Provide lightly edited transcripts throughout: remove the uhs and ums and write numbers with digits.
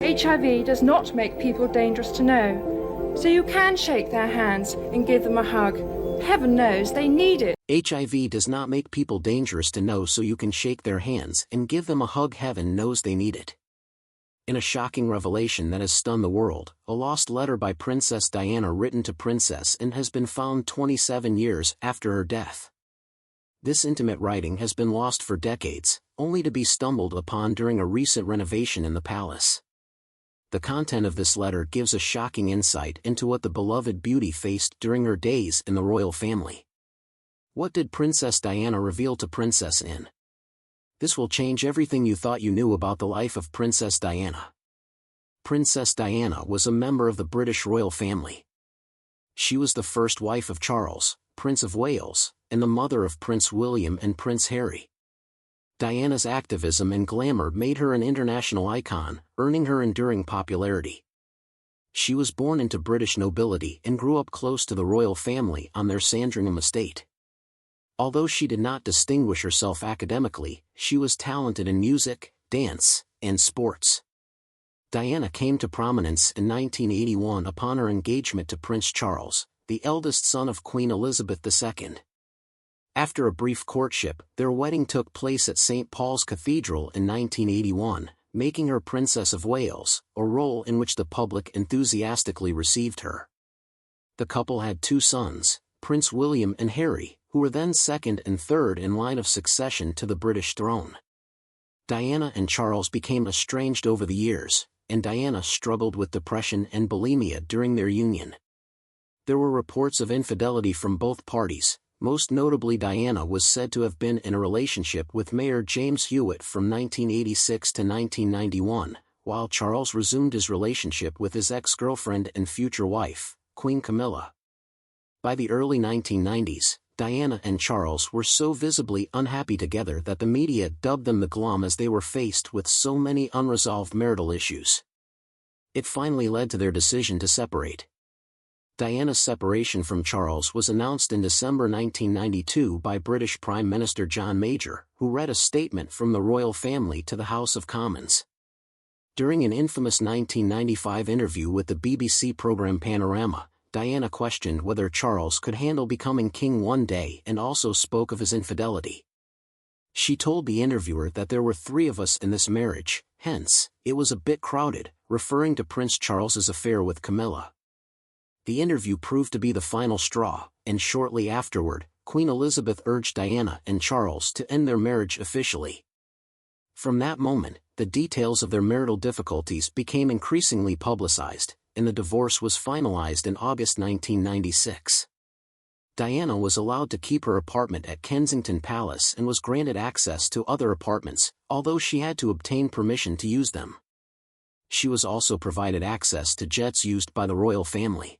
HIV does not make people dangerous to know, so you can shake their hands and give them a hug. Heaven knows they need it. HIV does not make people dangerous to know, so you can shake their hands and give them a hug. Heaven knows they need it. In a shocking revelation that has stunned the world, a lost letter by Princess Diana written to Princess and has been found 27 years after her death. This intimate writing has been lost for decades, only to be stumbled upon during a recent renovation in the palace. The content of this letter gives a shocking insight into what the beloved beauty faced during her days in the royal family. What did Princess Diana reveal to Princess in? This will change everything you thought you knew about the life of Princess Diana. Princess Diana was a member of the British royal family. She was the first wife of Charles, Prince of Wales, and the mother of Prince William and Prince Harry. Diana's activism and glamour made her an international icon, earning her enduring popularity. She was born into British nobility and grew up close to the royal family on their Sandringham estate. Although she did not distinguish herself academically, she was talented in music, dance, and sports. Diana came to prominence in 1981 upon her engagement to Prince Charles, the eldest son of Queen Elizabeth II. After a brief courtship, their wedding took place at St. Paul's Cathedral in 1981, making her Princess of Wales, a role in which the public enthusiastically received her. The couple had two sons, Prince William and Harry, who were then second and third in line of succession to the British throne. Diana and Charles became estranged over the years, and Diana struggled with depression and bulimia during their union. There were reports of infidelity from both parties. Most notably, Diana was said to have been in a relationship with Mayor James Hewitt from 1986 to 1991, while Charles resumed his relationship with his ex-girlfriend and future wife, Queen Camilla. By the early 1990s, Diana and Charles were so visibly unhappy together that the media dubbed them the glum, as they were faced with so many unresolved marital issues. It finally led to their decision to separate. Diana's separation from Charles was announced in December 1992 by British Prime Minister John Major, who read a statement from the royal family to the House of Commons. During an infamous 1995 interview with the BBC programme Panorama, Diana questioned whether Charles could handle becoming king one day and also spoke of his infidelity. She told the interviewer that there were 3 of us in this marriage, hence, it was a bit crowded, referring to Prince Charles's affair with Camilla. The interview proved to be the final straw, and shortly afterward, Queen Elizabeth urged Diana and Charles to end their marriage officially. From that moment, the details of their marital difficulties became increasingly publicized, and the divorce was finalized in August 1996. Diana was allowed to keep her apartment at Kensington Palace and was granted access to other apartments, although she had to obtain permission to use them. She was also provided access to jets used by the royal family.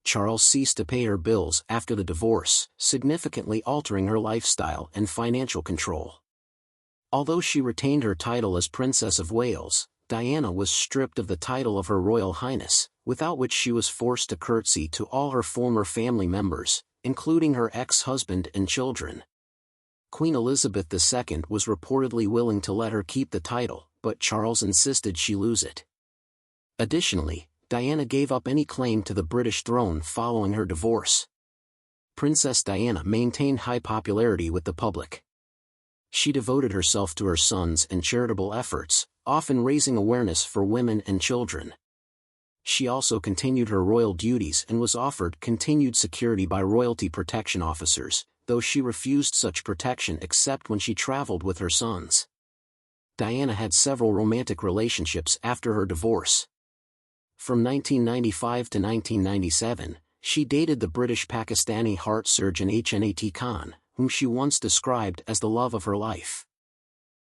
Charles ceased to pay her bills after the divorce, significantly altering her lifestyle and financial control. Although she retained her title as Princess of Wales, Diana was stripped of the title of Her Royal Highness, without which she was forced to curtsy to all her former family members, including her ex-husband and children. Queen Elizabeth II was reportedly willing to let her keep the title, but Charles insisted she lose it. Additionally, Diana gave up any claim to the British throne following her divorce. Princess Diana maintained high popularity with the public. She devoted herself to her sons and charitable efforts, often raising awareness for women and children. She also continued her royal duties and was offered continued security by royalty protection officers, though she refused such protection except when she traveled with her sons. Diana had several romantic relationships after her divorce. From 1995 to 1997, she dated the British Pakistani heart surgeon Hnat Khan, whom she once described as the love of her life.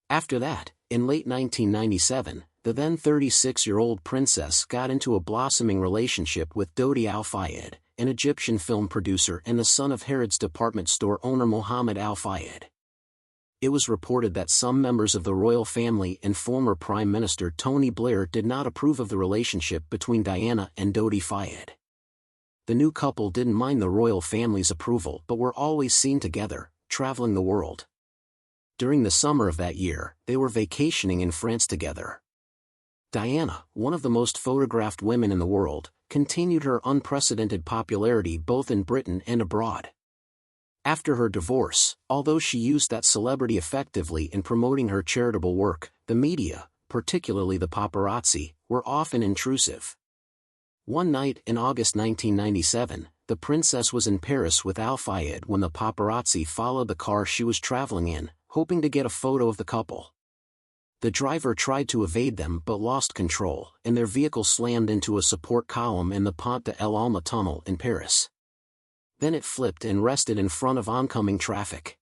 After that, in late 1997, the then 36-year-old princess got into a blossoming relationship with Dodi Al-Fayed, an Egyptian film producer and the son of Harrods department store owner Mohammed Al-Fayed. It was reported that some members of the royal family and former Prime Minister Tony Blair did not approve of the relationship between Diana and Dodi Fayed. The new couple didn't mind the royal family's approval but were always seen together, traveling the world. During the summer of that year, they were vacationing in France together. Diana, one of the most photographed women in the world, continued her unprecedented popularity both in Britain and abroad. After her divorce, although she used that celebrity effectively in promoting her charitable work, the media, particularly the paparazzi, were often intrusive. One night in August 1997, the princess was in Paris with Al-Fayed when the paparazzi followed the car she was traveling in, hoping to get a photo of the couple. The driver tried to evade them but lost control, and their vehicle slammed into a support column in the Pont de l'Alma tunnel in Paris. Then it flipped and rested in front of oncoming traffic.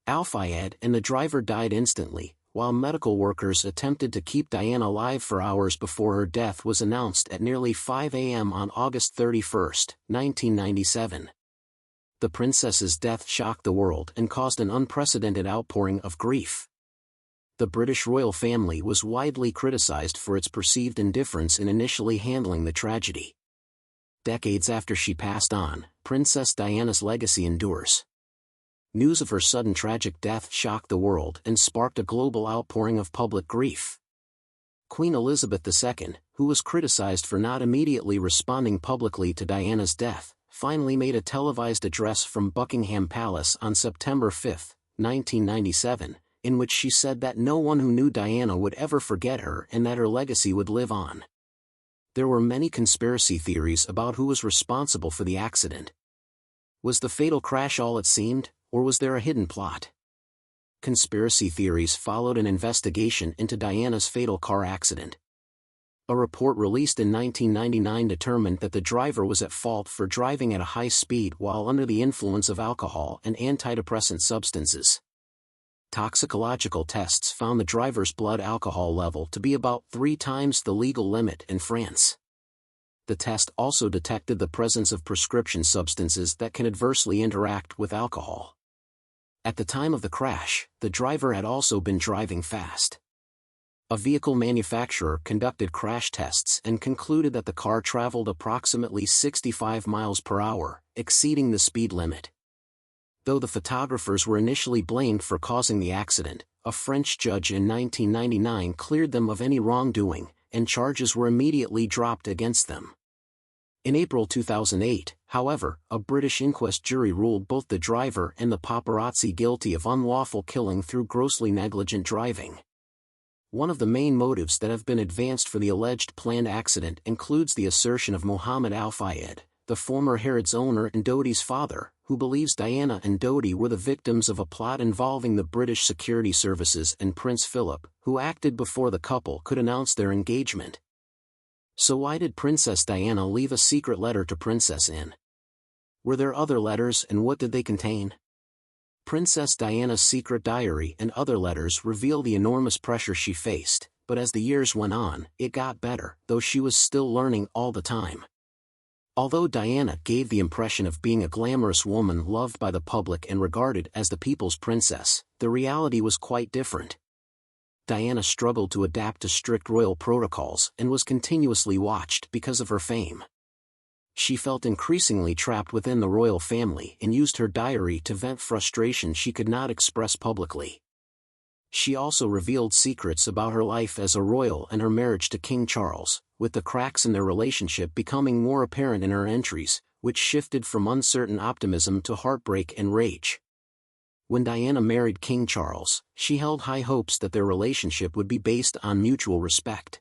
Al-Fayed and the driver died instantly, while medical workers attempted to keep Diana alive for hours before her death was announced at nearly 5 a.m. on August 31, 1997. The princess's death shocked the world and caused an unprecedented outpouring of grief. The British royal family was widely criticized for its perceived indifference in initially handling the tragedy. Decades after she passed on, Princess Diana's legacy endures. News of her sudden tragic death shocked the world and sparked a global outpouring of public grief. Queen Elizabeth II, who was criticized for not immediately responding publicly to Diana's death, finally made a televised address from Buckingham Palace on September 5, 1997, in which she said that no one who knew Diana would ever forget her and that her legacy would live on. There were many conspiracy theories about who was responsible for the accident. Was the fatal crash all it seemed, or was there a hidden plot? Conspiracy theories followed an investigation into Diana's fatal car accident. A report released in 1999 determined that the driver was at fault for driving at a high speed while under the influence of alcohol and antidepressant substances. Toxicological tests found the driver's blood alcohol level to be about 3 times the legal limit in France. The test also detected the presence of prescription substances that can adversely interact with alcohol. At the time of the crash, the driver had also been driving fast. A vehicle manufacturer conducted crash tests and concluded that the car traveled approximately 65 miles per hour, exceeding the speed limit. Though the photographers were initially blamed for causing the accident, a French judge in 1999 cleared them of any wrongdoing, and charges were immediately dropped against them. In April 2008, however, a British inquest jury ruled both the driver and the paparazzi guilty of unlawful killing through grossly negligent driving. One of the main motives that have been advanced for the alleged planned accident includes the assertion of Mohammed Al-Fayed, the former Harrods owner and Dodi's father, who believes Diana and Dodi were the victims of a plot involving the British security services and Prince Philip, who acted before the couple could announce their engagement. So why did Princess Diana leave a secret letter to Princess Anne? Were there other letters, and what did they contain? Princess Diana's secret diary and other letters reveal the enormous pressure she faced, but as the years went on, it got better, though she was still learning all the time. Although Diana gave the impression of being a glamorous woman loved by the public and regarded as the people's princess, the reality was quite different. Diana struggled to adapt to strict royal protocols and was continuously watched because of her fame. She felt increasingly trapped within the royal family and used her diary to vent frustration she could not express publicly. She also revealed secrets about her life as a royal and her marriage to King Charles, with the cracks in their relationship becoming more apparent in her entries, which shifted from uncertain optimism to heartbreak and rage. When Diana married King Charles, she held high hopes that their relationship would be based on mutual respect.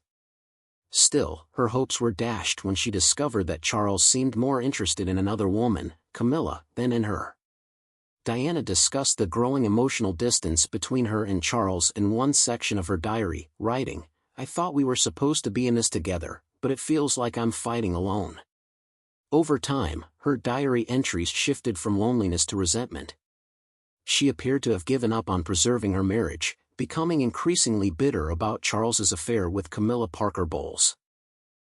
Still, her hopes were dashed when she discovered that Charles seemed more interested in another woman, Camilla, than in her. Diana discussed the growing emotional distance between her and Charles in one section of her diary, writing, "I thought we were supposed to be in this together, but it feels like I'm fighting alone." Over time, her diary entries shifted from loneliness to resentment. She appeared to have given up on preserving her marriage, becoming increasingly bitter about Charles's affair with Camilla Parker Bowles.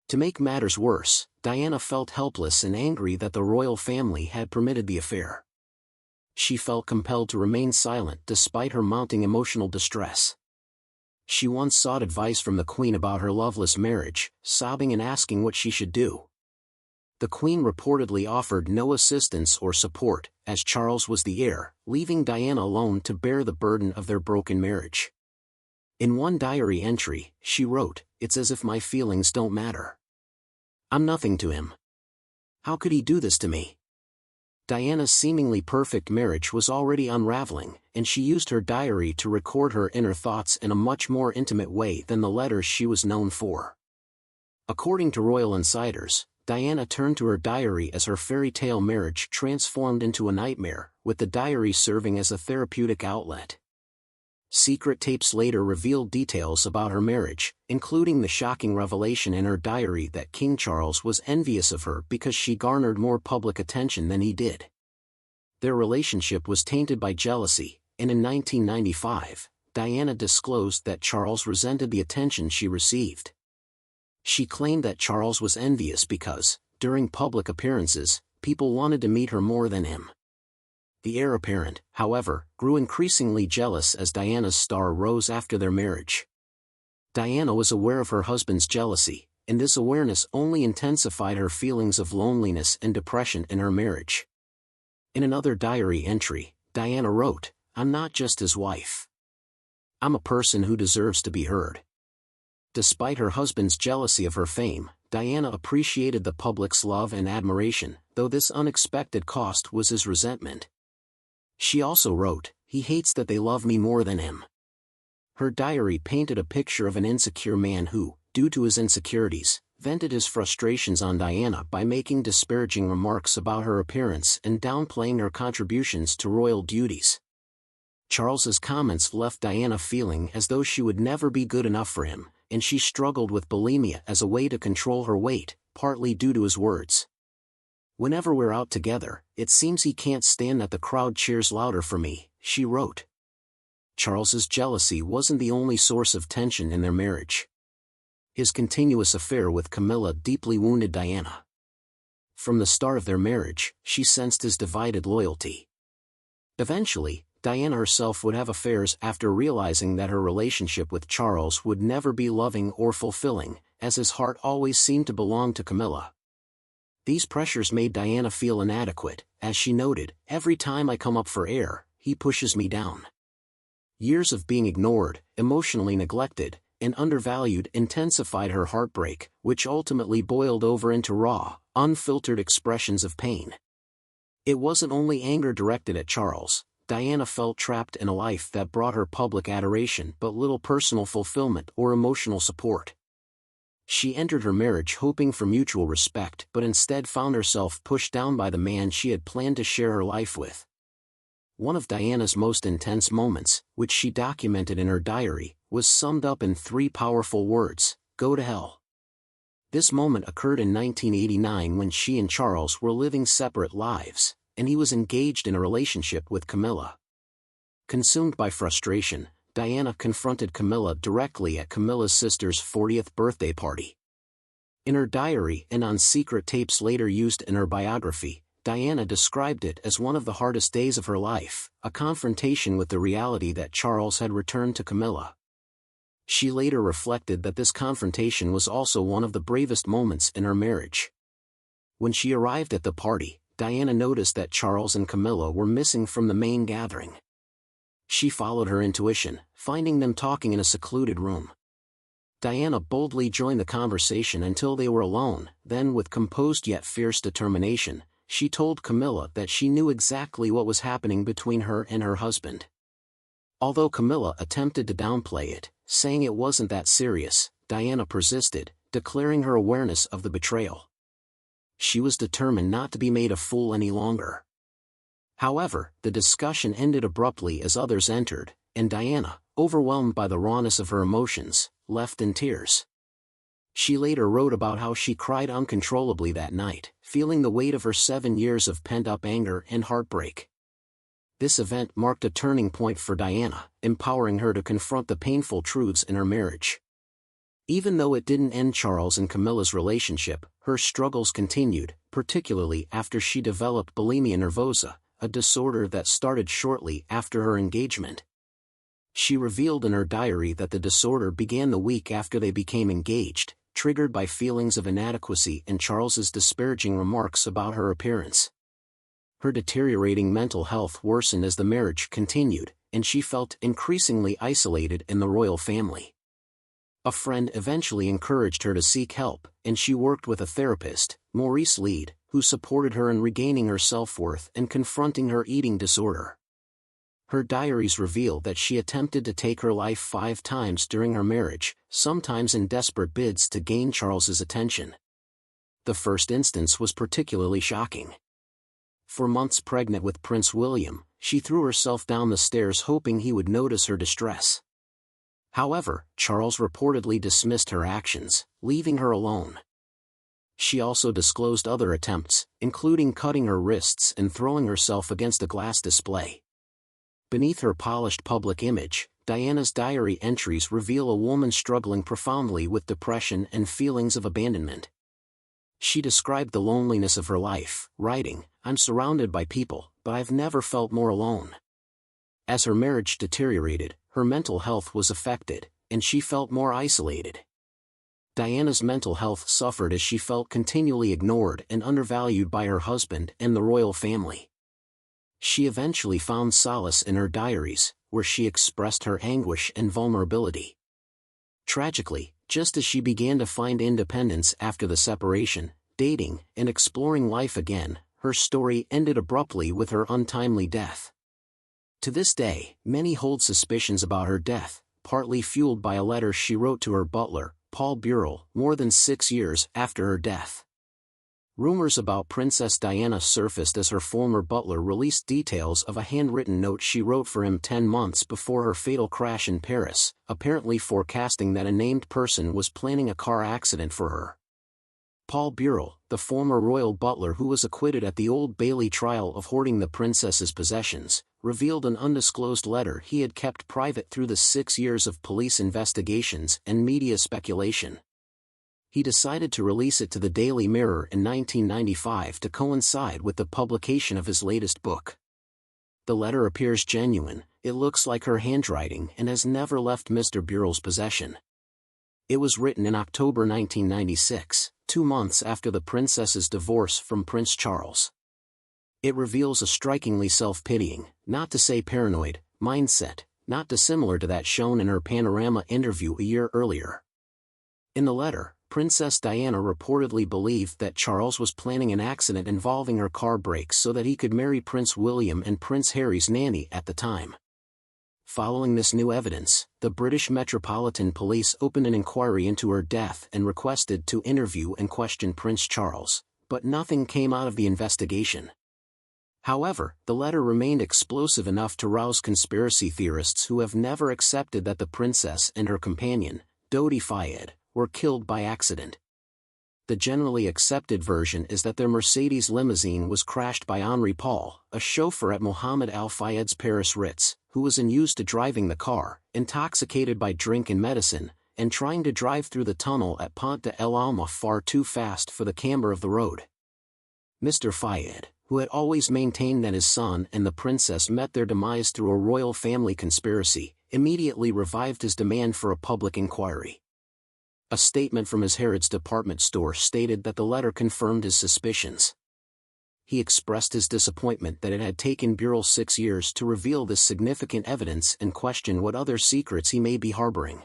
To make matters worse, Diana felt helpless and angry that the royal family had permitted the affair. She felt compelled to remain silent despite her mounting emotional distress. She once sought advice from the Queen about her loveless marriage, sobbing and asking what she should do. The Queen reportedly offered no assistance or support, as Charles was the heir, leaving Diana alone to bear the burden of their broken marriage. In one diary entry, she wrote, "It's as if my feelings don't matter. I'm nothing to him. How could he do this to me?" Diana's seemingly perfect marriage was already unraveling, and she used her diary to record her inner thoughts in a much more intimate way than the letters she was known for. According to royal insiders, Diana turned to her diary as her fairy tale marriage transformed into a nightmare, with the diary serving as a therapeutic outlet. Secret tapes later revealed details about her marriage, including the shocking revelation in her diary that King Charles was envious of her because she garnered more public attention than he did. Their relationship was tainted by jealousy, and in 1995, Diana disclosed that Charles resented the attention she received. She claimed that Charles was envious because, during public appearances, people wanted to meet her more than him. The heir apparent, however, grew increasingly jealous as Diana's star rose after their marriage. Diana was aware of her husband's jealousy, and this awareness only intensified her feelings of loneliness and depression in her marriage. In another diary entry, Diana wrote, "I'm not just his wife. I'm a person who deserves to be heard." Despite her husband's jealousy of her fame, Diana appreciated the public's love and admiration, though this unexpected cost was his resentment. She also wrote, "He hates that they love me more than him." Her diary painted a picture of an insecure man who, due to his insecurities, vented his frustrations on Diana by making disparaging remarks about her appearance and downplaying her contributions to royal duties. Charles's comments left Diana feeling as though she would never be good enough for him, and she struggled with bulimia as a way to control her weight, partly due to his words. "Whenever we're out together, it seems he can't stand that the crowd cheers louder for me," she wrote. Charles's jealousy wasn't the only source of tension in their marriage. His continuous affair with Camilla deeply wounded Diana. From the start of their marriage, she sensed his divided loyalty. Eventually, Diana herself would have affairs after realizing that her relationship with Charles would never be loving or fulfilling, as his heart always seemed to belong to Camilla. These pressures made Diana feel inadequate, as she noted, "Every time I come up for air, he pushes me down." Years of being ignored, emotionally neglected, and undervalued intensified her heartbreak, which ultimately boiled over into raw, unfiltered expressions of pain. It wasn't only anger directed at Charles. Diana felt trapped in a life that brought her public adoration but little personal fulfillment or emotional support. She entered her marriage hoping for mutual respect but instead found herself pushed down by the man she had planned to share her life with. One of Diana's most intense moments, which she documented in her diary, was summed up in 3 powerful words: "Go to hell." This moment occurred in 1989 when she and Charles were living separate lives, and he was engaged in a relationship with Camilla. Consumed by frustration, Diana confronted Camilla directly at Camilla's sister's 40th birthday party. In her diary and on secret tapes later used in her biography, Diana described it as one of the hardest days of her life, a confrontation with the reality that Charles had returned to Camilla. She later reflected that this confrontation was also one of the bravest moments in her marriage. When she arrived at the party, Diana noticed that Charles and Camilla were missing from the main gathering. She followed her intuition, finding them talking in a secluded room. Diana boldly joined the conversation until they were alone, then with composed yet fierce determination, she told Camilla that she knew exactly what was happening between her and her husband. Although Camilla attempted to downplay it, saying it wasn't that serious, Diana persisted, declaring her awareness of the betrayal. She was determined not to be made a fool any longer. However, the discussion ended abruptly as others entered, and Diana, overwhelmed by the rawness of her emotions, left in tears. She later wrote about how she cried uncontrollably that night, feeling the weight of her 7 years of pent-up anger and heartbreak. This event marked a turning point for Diana, empowering her to confront the painful truths in her marriage. Even though it didn't end Charles and Camilla's relationship, her struggles continued, particularly after she developed bulimia nervosa, a disorder that started shortly after her engagement. She revealed in her diary that the disorder began the week after they became engaged, triggered by feelings of inadequacy and Charles's disparaging remarks about her appearance. Her deteriorating mental health worsened as the marriage continued, and she felt increasingly isolated in the royal family. A friend eventually encouraged her to seek help, and she worked with a therapist, Maurice Lead, who supported her in regaining her self-worth and confronting her eating disorder. Her diaries reveal that she attempted to take her life 5 times during her marriage, sometimes in desperate bids to gain Charles's attention. The first instance was particularly shocking. For months pregnant with Prince William, she threw herself down the stairs hoping he would notice her distress. However, Charles reportedly dismissed her actions, leaving her alone. She also disclosed other attempts, including cutting her wrists and throwing herself against a glass display. Beneath her polished public image, Diana's diary entries reveal a woman struggling profoundly with depression and feelings of abandonment. She described the loneliness of her life, writing, "I'm surrounded by people, but I've never felt more alone." As her marriage deteriorated, her mental health was affected, and she felt more isolated. Diana's mental health suffered as she felt continually ignored and undervalued by her husband and the royal family. She eventually found solace in her diaries, where she expressed her anguish and vulnerability. Tragically, just as she began to find independence after the separation, dating, and exploring life again, her story ended abruptly with her untimely death. To this day, many hold suspicions about her death, partly fueled by a letter she wrote to her butler, Paul Burrell, more than 6 years after her death. Rumors about Princess Diana surfaced as her former butler released details of a handwritten note she wrote for him 10 months before her fatal crash in Paris, apparently forecasting that a named person was planning a car accident for her. Paul Burrell, the former royal butler who was acquitted at the Old Bailey trial of hoarding the princess's possessions, revealed an undisclosed letter he had kept private through the 6 years of police investigations and media speculation. He decided to release it to the Daily Mirror in 1995 to coincide with the publication of his latest book. The letter appears genuine, it looks like her handwriting and has never left Mr. Burrell's possession. It was written in October 1996, 2 months after the princess's divorce from Prince Charles. It reveals a strikingly self-pitying, not to say paranoid, mindset, not dissimilar to that shown in her Panorama interview a year earlier. In the letter, Princess Diana reportedly believed that Charles was planning an accident involving her car brakes so that he could marry Prince William and Prince Harry's nanny at the time. Following this new evidence, the British Metropolitan Police opened an inquiry into her death and requested to interview and question Prince Charles, but nothing came out of the investigation. However, the letter remained explosive enough to rouse conspiracy theorists who have never accepted that the princess and her companion, Dodi Fayed, were killed by accident. The generally accepted version is that their Mercedes limousine was crashed by Henri Paul, a chauffeur at Mohammed Al Fayed's Paris Ritz, who was unused to driving the car, intoxicated by drink and medicine, and trying to drive through the tunnel at Pont de El Alma far too fast for the camber of the road. Mr. Fayed, who had always maintained that his son and the princess met their demise through a royal family conspiracy, immediately revived his demand for a public inquiry. A statement from his Harrods department store stated that the letter confirmed his suspicions. He expressed his disappointment that it had taken Burrell 6 years to reveal this significant evidence and questioned what other secrets he may be harboring.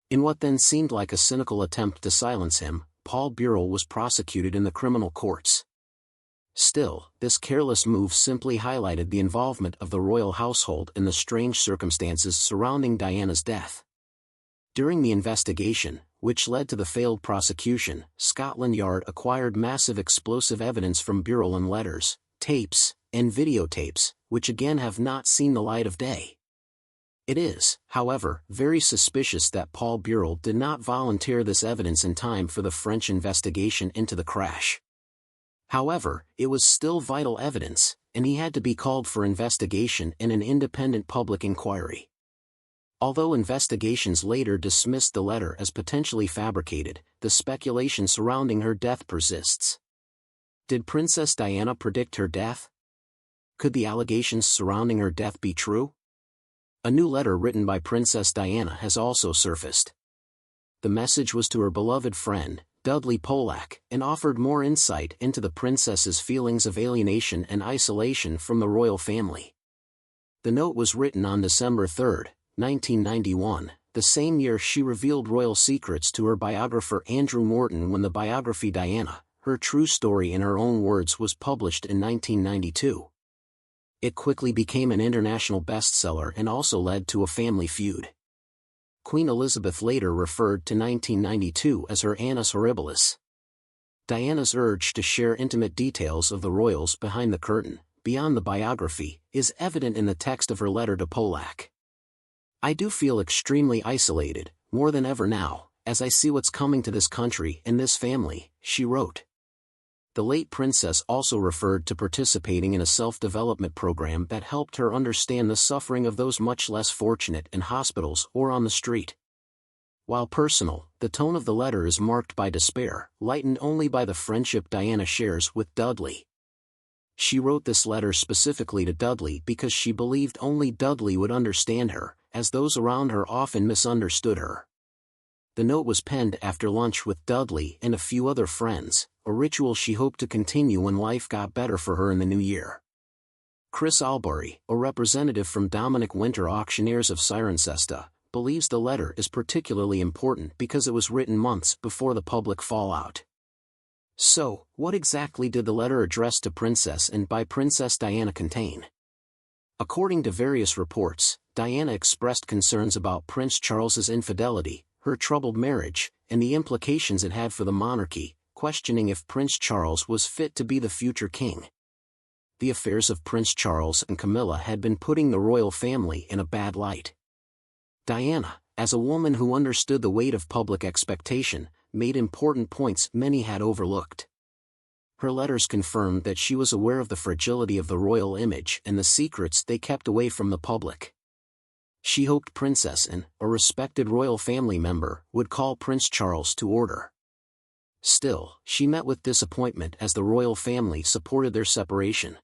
In what then seemed like a cynical attempt to silence him, Paul Burrell was prosecuted in the criminal courts. Still, this careless move simply highlighted the involvement of the royal household in the strange circumstances surrounding Diana's death. During the investigation, which led to the failed prosecution, Scotland Yard acquired massive explosive evidence from Burrell in letters, tapes, and videotapes, which again have not seen the light of day. It is, however, very suspicious that Paul Burrell did not volunteer this evidence in time for the French investigation into the crash. However, it was still vital evidence, and he had to be called for investigation in an independent public inquiry. Although investigations later dismissed the letter as potentially fabricated, the speculation surrounding her death persists. Did Princess Diana predict her death? Could the allegations surrounding her death be true? A new letter written by Princess Diana has also surfaced. The message was to her beloved friend, Dudley Polak, and offered more insight into the princess's feelings of alienation and isolation from the royal family. The note was written on December 3, 1991, the same year she revealed royal secrets to her biographer Andrew Morton when the biography Diana, Her True Story in Her Own Words was published in 1992. It quickly became an international bestseller and also led to a family feud. Queen Elizabeth later referred to 1992 as her annus horribilis. Diana's urge to share intimate details of the royals behind the curtain, beyond the biography, is evident in the text of her letter to Polak. I do feel extremely isolated, more than ever now, as I see what's coming to this country and this family, she wrote. The late princess also referred to participating in a self-development program that helped her understand the suffering of those much less fortunate in hospitals or on the street. While personal, the tone of the letter is marked by despair, lightened only by the friendship Diana shares with Dudley. She wrote this letter specifically to Dudley because she believed only Dudley would understand her, as those around her often misunderstood her. The note was penned after lunch with Dudley and a few other friends, a ritual she hoped to continue when life got better for her in the new year. Chris Albury, a representative from Dominic Winter Auctioneers of Cirencester, believes the letter is particularly important because it was written months before the public fallout. So, what exactly did the letter addressed to Princess and by Princess Diana contain? According to various reports, Diana expressed concerns about Prince Charles's infidelity, her troubled marriage, and the implications it had for the monarchy, questioning if Prince Charles was fit to be the future king. The affairs of Prince Charles and Camilla had been putting the royal family in a bad light. Diana, as a woman who understood the weight of public expectation, made important points many had overlooked. Her letters confirmed that she was aware of the fragility of the royal image and the secrets they kept away from the public. She hoped Princess Anne, a respected royal family member, would call Prince Charles to order. Still, she met with disappointment as the royal family supported their separation.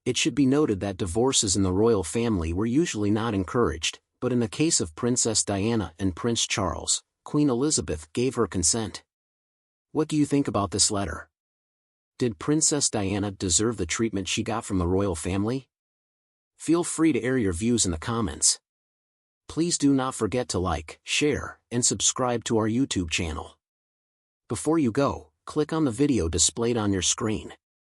It should be noted that divorces in the royal family were usually not encouraged, but in the case of Princess Diana and Prince Charles, Queen Elizabeth gave her consent. What do you think about this letter? Did Princess Diana deserve the treatment she got from the royal family? Feel free to air your views in the comments. Please do not forget to like, share, and subscribe to our YouTube channel. Before you go, click on the video displayed on your screen.